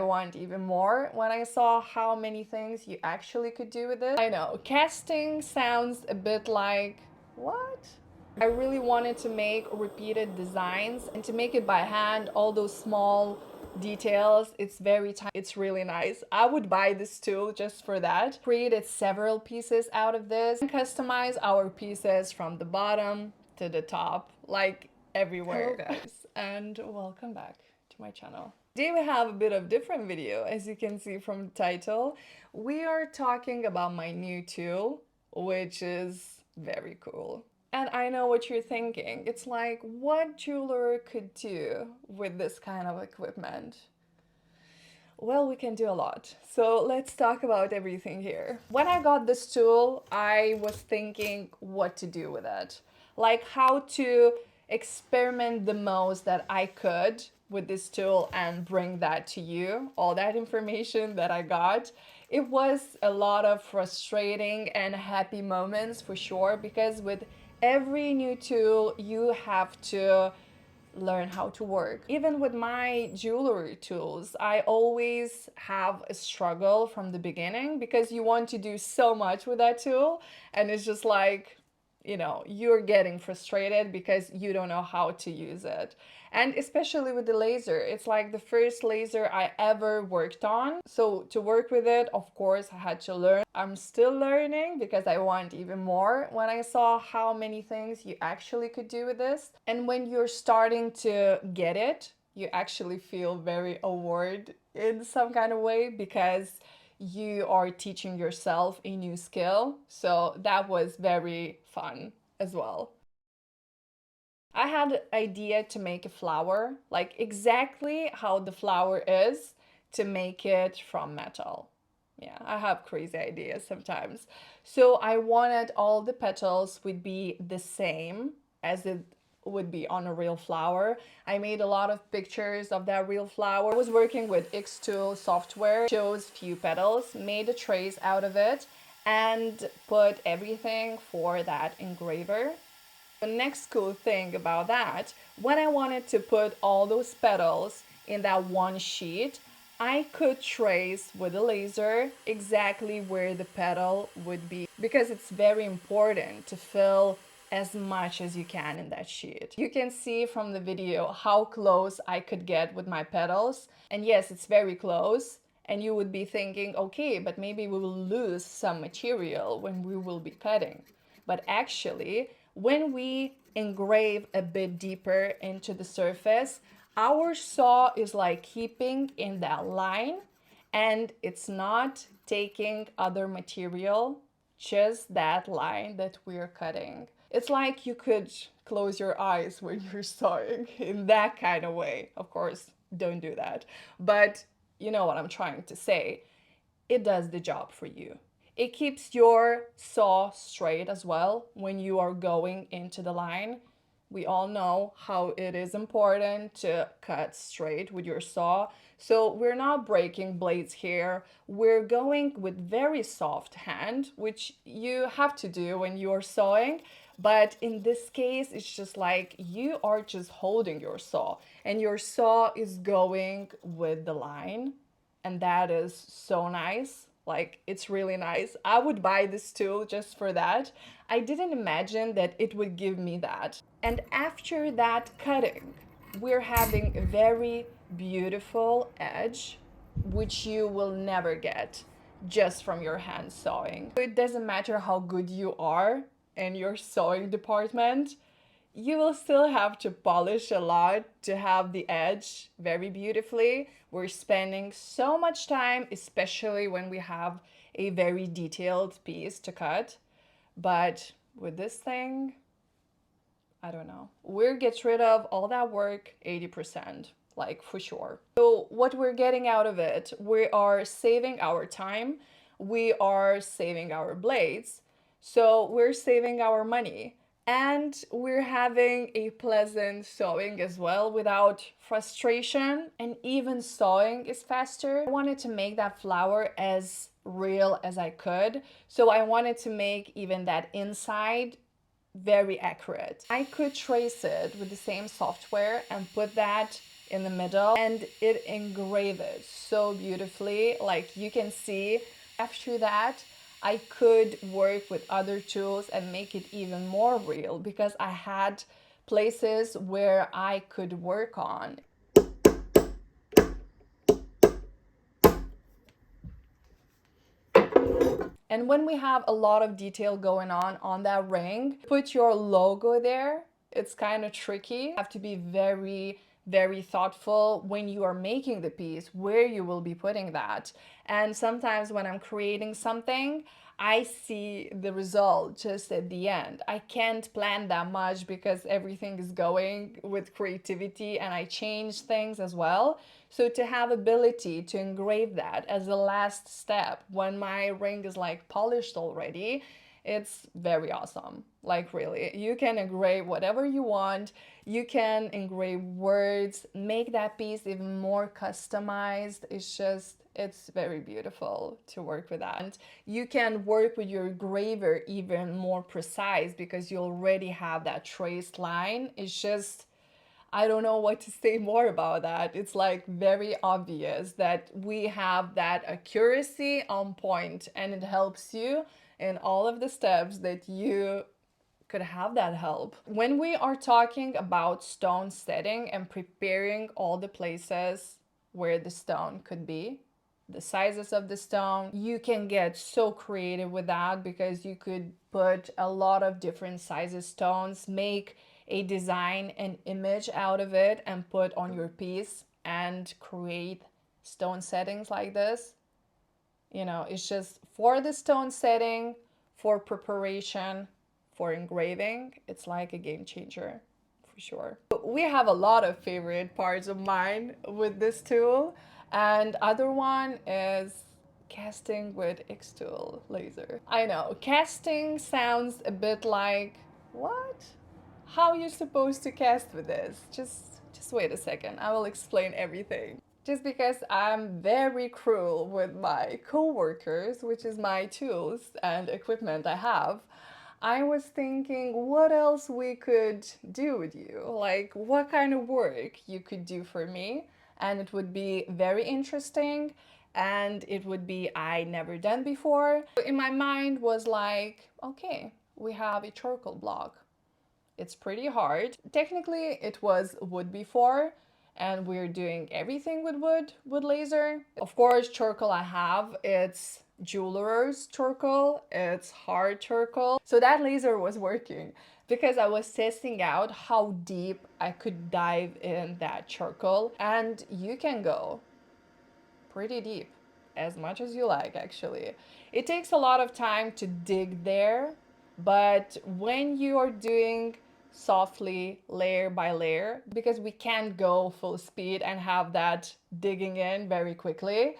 want even more when I saw how many things you actually could do with it. I know, casting sounds a bit like, what? I really wanted to make repeated designs and to make it by hand, all those small details. It's very tiny, it's really nice. I would buy this tool just for that. Created several pieces out of this and customize our pieces from the bottom to the top, like everywhere. Hello guys, and welcome back to my channel. Today we have a bit of different video, as you can see from the title. We are talking about my new tool, which is very cool. And I know what you're thinking. It's like, what jeweler could do with this kind of equipment? Well, we can do a lot. So let's talk about everything here. When I got this tool, I was thinking what to do with it. Like how to experiment the most that I could with this tool and bring that to you, all that information that I got. It was a lot of frustrating and happy moments for sure, because with every new tool you have to learn how to work. Even with my jewelry tools, I always have a struggle from the beginning because you want to do so much with that tool and it's just like, you know, you're getting frustrated because you don't know how to use it. And especially with the laser, it's like the first laser I ever worked on. So to work with it, of course, I had to learn. I'm still learning because I want even more when I saw how many things you actually could do with this. And when you're starting to get it, you actually feel very award in some kind of way because you are teaching yourself a new skill. So that was very fun as well. I had an idea to make a flower, like exactly how the flower is, to make it from metal. Yeah, I have crazy ideas sometimes. So I wanted all the petals would be the same as it would be on a real flower. I made a lot of pictures of that real flower. I was working with Xtool software, chose few petals, made a trace out of it, and put everything for that engraver. The next cool thing about that, when I wanted to put all those petals in that one sheet, I could trace with a laser exactly where the petal would be, because it's very important to fill as much as you can in that sheet. You can see from the video how close I could get with my petals. And yes, it's very close. And you would be thinking, okay, but maybe we will lose some material when we will be cutting. But actually, when we engrave a bit deeper into the surface, our saw is like keeping in that line and it's not taking other material, just that line that we're cutting. It's like you could close your eyes when you're sawing in that kind of way. Of course, don't do that. But you know what I'm trying to say. It does the job for you. It keeps your saw straight as well when you are going into the line. We all know how it is important to cut straight with your saw. So we're not breaking blades here. We're going with very soft hand, which you have to do when you're sawing. But in this case, it's just like you are just holding your saw and your saw is going with the line. And that is so nice. Like, it's really nice. I would buy this tool just for that. I didn't imagine that it would give me that. And after that cutting, we're having a very beautiful edge, which you will never get just from your hand sawing. It doesn't matter how good you are in your sewing department, you will still have to polish a lot to have the edge very beautifully. We're spending so much time, especially when we have a very detailed piece to cut. But with this thing, I don't know. We'll get rid of all that work 80%, like for sure. So what we're getting out of it, we are saving our time, we are saving our blades, so we're saving our money. And we're having a pleasant sewing as well without frustration, and even sewing is faster. I wanted to make that flower as real as I could. So I wanted to make even that inside very accurate. I could trace it with the same software and put that in the middle, and it engraved it so beautifully. Like you can see, after that, I could work with other tools and make it even more real because I had places where I could work on. And when we have a lot of detail going on that ring, put your logo there. It's kind of tricky. You have to be very, very thoughtful when you are making the piece, where you will be putting that. And sometimes when I'm creating something, I see the result just at the end. I can't plan that much because everything is going with creativity and I change things as well. So to have ability to engrave that as the last step when my ring is like polished already, it's very awesome. Like really, you can engrave whatever you want. You can engrave words, make that piece even more customized. It's very beautiful to work with that. And you can work with your engraver even more precise because you already have that traced line. I don't know what to say more about that. It's like very obvious that we have that accuracy on point and it helps you in all of the steps that you could have that help. When we are talking about stone setting and preparing all the places where the stone could be, the sizes of the stone, you can get so creative with that because you could put a lot of different sizes stones, make a design, an image out of it and put on your piece and create stone settings like this. You know, it's just for the stone setting, for preparation, for engraving, it's like a game changer for sure. We have a lot of favorite parts of mine with this tool, and other one is casting with Xtool laser. I know, casting sounds a bit like, what? How are you supposed to cast with this? Just wait a second, I will explain everything. Just because I'm very cruel with my co-workers, which is my tools and equipment I have, I was thinking what else we could do with you, like what kind of work you could do for me, and it would be very interesting and it would be I never done before. In my mind was like, okay, we have a charcoal block. It's pretty hard. Technically, it was wood before, and we're doing everything with wood laser. Of course, charcoal I have, it's jeweler's charcoal, it's hard charcoal. So that laser was working because I was testing out how deep I could dive in that charcoal, and you can go pretty deep, as much as you like actually. It takes a lot of time to dig there, but when you are doing softly layer by layer, because we can't go full speed and have that digging in very quickly,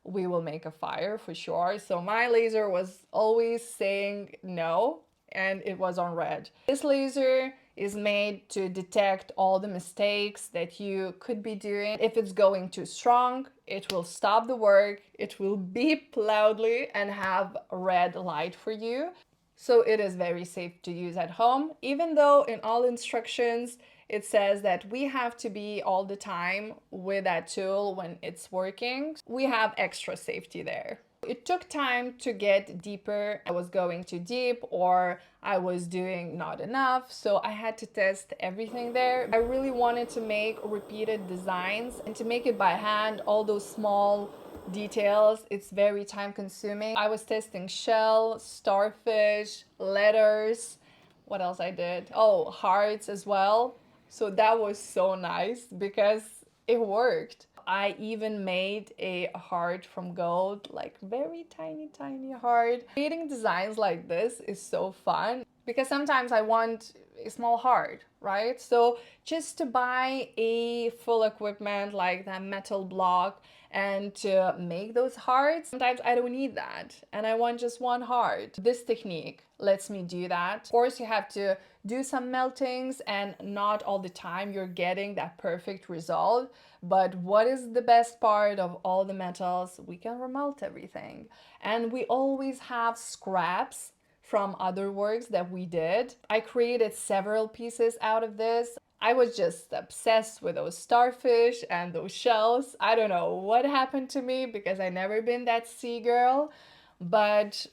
we will make a fire for sure. So my laser was always saying no, and it was on red. This laser is made to detect all the mistakes that you could be doing. If it's going too strong, it will stop the work, it will beep loudly and have red light for you. So it is very safe to use at home, even though in all instructions it says that we have to be all the time with that tool when it's working. We have extra safety there. It took time to get deeper. I was going too deep or I was doing not enough, so I had to test everything there. I really wanted to make repeated designs and to make it by hand, all those small details, it's very time consuming. I was testing shell, starfish, letters. What else I did? Oh, hearts as well. So that was so nice because it worked. I even made a heart from gold, like very tiny heart. Creating designs like this is so fun because sometimes I want a small heart, right? So just to buy a full equipment like that metal block and to make those hearts, sometimes I don't need that and I want just one heart. This technique lets me do that. Of course, you have to do some meltings and not all the time you're getting that perfect result. But what is the best part of all the metals? We can remelt everything. And we always have scraps from other works that we did. I created several pieces out of this. I was just obsessed with those starfish and those shells. I don't know what happened to me because I never been that sea girl, but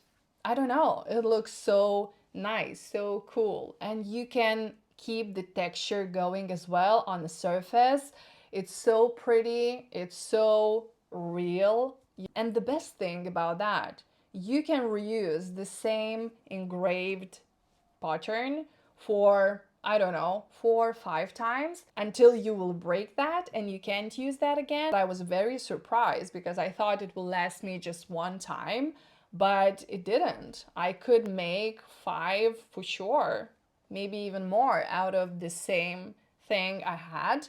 I don't know, it looks so nice, so cool. And you can keep the texture going as well on the surface. It's so pretty, it's so real. And the best thing about that, you can reuse the same engraved pattern for, I don't know, 4 or 5 times until you will break that and you can't use that again. I was very surprised because I thought it will last me just one time, but it didn't. I could make 5 for sure, maybe even more out of the same thing I had.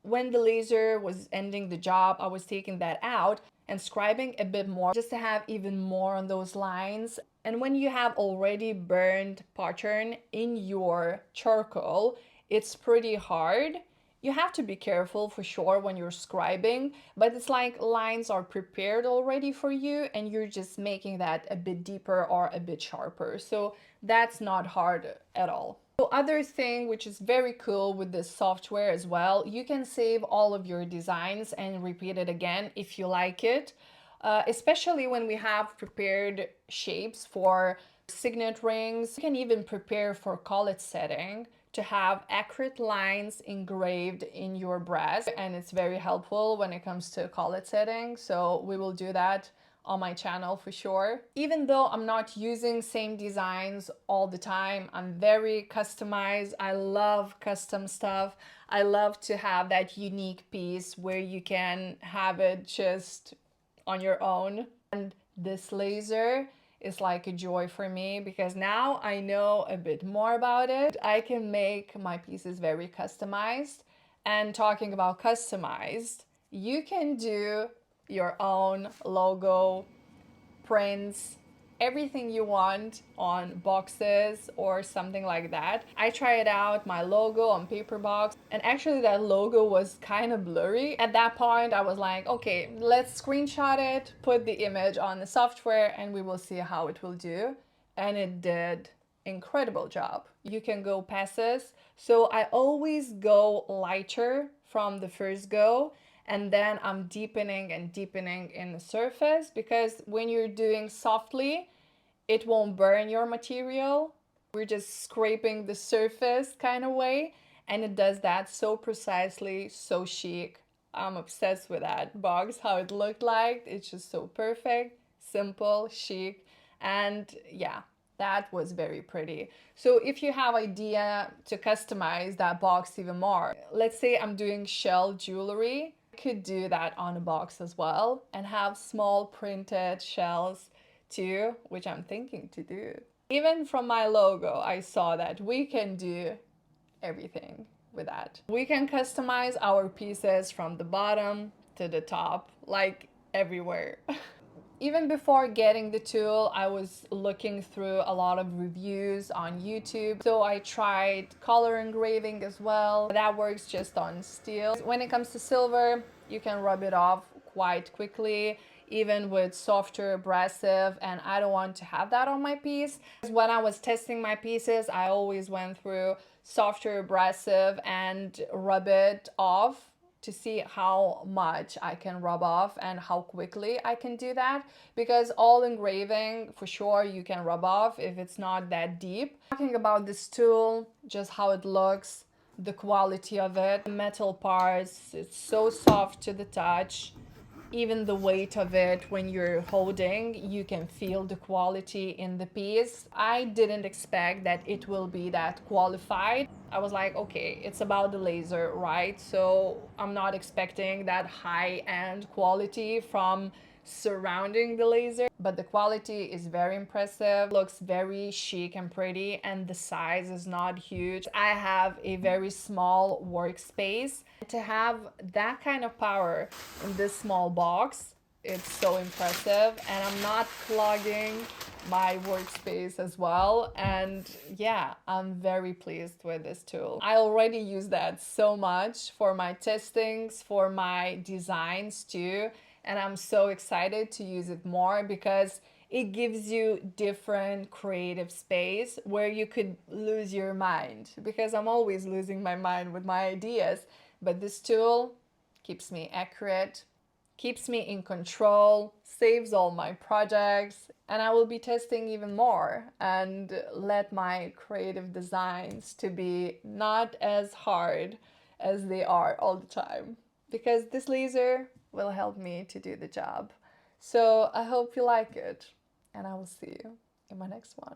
When the laser was ending the job, I was taking that out and scribing a bit more just to have even more on those lines. And when you have already burned pattern in your charcoal, it's pretty hard. You have to be careful for sure when you're scribing, but it's like lines are prepared already for you and you're just making that a bit deeper or a bit sharper. So that's not hard at all. So other thing which is very cool with this software as well, you can save all of your designs and repeat it again if you like it. Especially when we have prepared shapes for signet rings. You can even prepare for collet setting to have accurate lines engraved in your brass, and it's very helpful when it comes to collet setting, so we will do that on my channel for sure. Even though I'm not using same designs all the time, I'm very customized. I love custom stuff. I love to have that unique piece where you can have it just on your own. And this laser is like a joy for me because now I know a bit more about it. I can make my pieces very customized. And talking about customized, you can do your own logo, prints, everything you want on boxes or something like that. I tried out my logo on paper box and actually that logo was kind of blurry. At that point I was like, okay, let's screenshot it, put the image on the software and we will see how it will do. And it did incredible job. You can go passes. So I always go lighter from the first go and then I'm deepening and deepening in the surface because when you're doing softly, it won't burn your material. We're just scraping the surface kind of way and it does that so precisely, so chic. I'm obsessed with that box, how it looked like. It's just so perfect, simple, chic, and yeah, that was very pretty. So if you have idea to customize that box even more, let's say I'm doing shell jewelry, I could do that on a box as well and have small printed shells too, which I'm thinking to do. Even from my logo, I saw that we can do everything with that. We can customize our pieces from the bottom to the top, like everywhere. Even before getting the tool, I was looking through a lot of reviews on YouTube. So I tried color engraving as well. That works just on steel. When it comes to silver, you can rub it off quite quickly, even with softer abrasive, and I don't want to have that on my piece. When I was testing my pieces, I always went through softer abrasive and rub it off to see how much I can rub off and how quickly I can do that, because all engraving for sure you can rub off if it's not that deep. Talking about this tool, just how it looks, the quality of it, the metal parts, it's so soft to the touch. Even the weight of it when you're holding, you can feel the quality in the piece. I didn't expect that it will be that qualified. I was like, okay, it's about the laser, right? So I'm not expecting that high-end quality from surrounding the laser, but the quality is very impressive, looks very chic and pretty, and the size is not huge. I have a very small workspace. To have that kind of power in this small box, it's so impressive, and I'm not clogging my workspace as well. And yeah, I'm very pleased with this tool. I already use that so much for my testings, for my designs too, and I'm so excited to use it more because it gives you different creative space where you could lose your mind, because I'm always losing my mind with my ideas. But this tool keeps me accurate, keeps me in control, saves all my projects, and I will be testing even more and let my creative designs to be not as hard as they are all the time, because this laser will help me to do the job. So I hope you like it, and I will see you in my next one.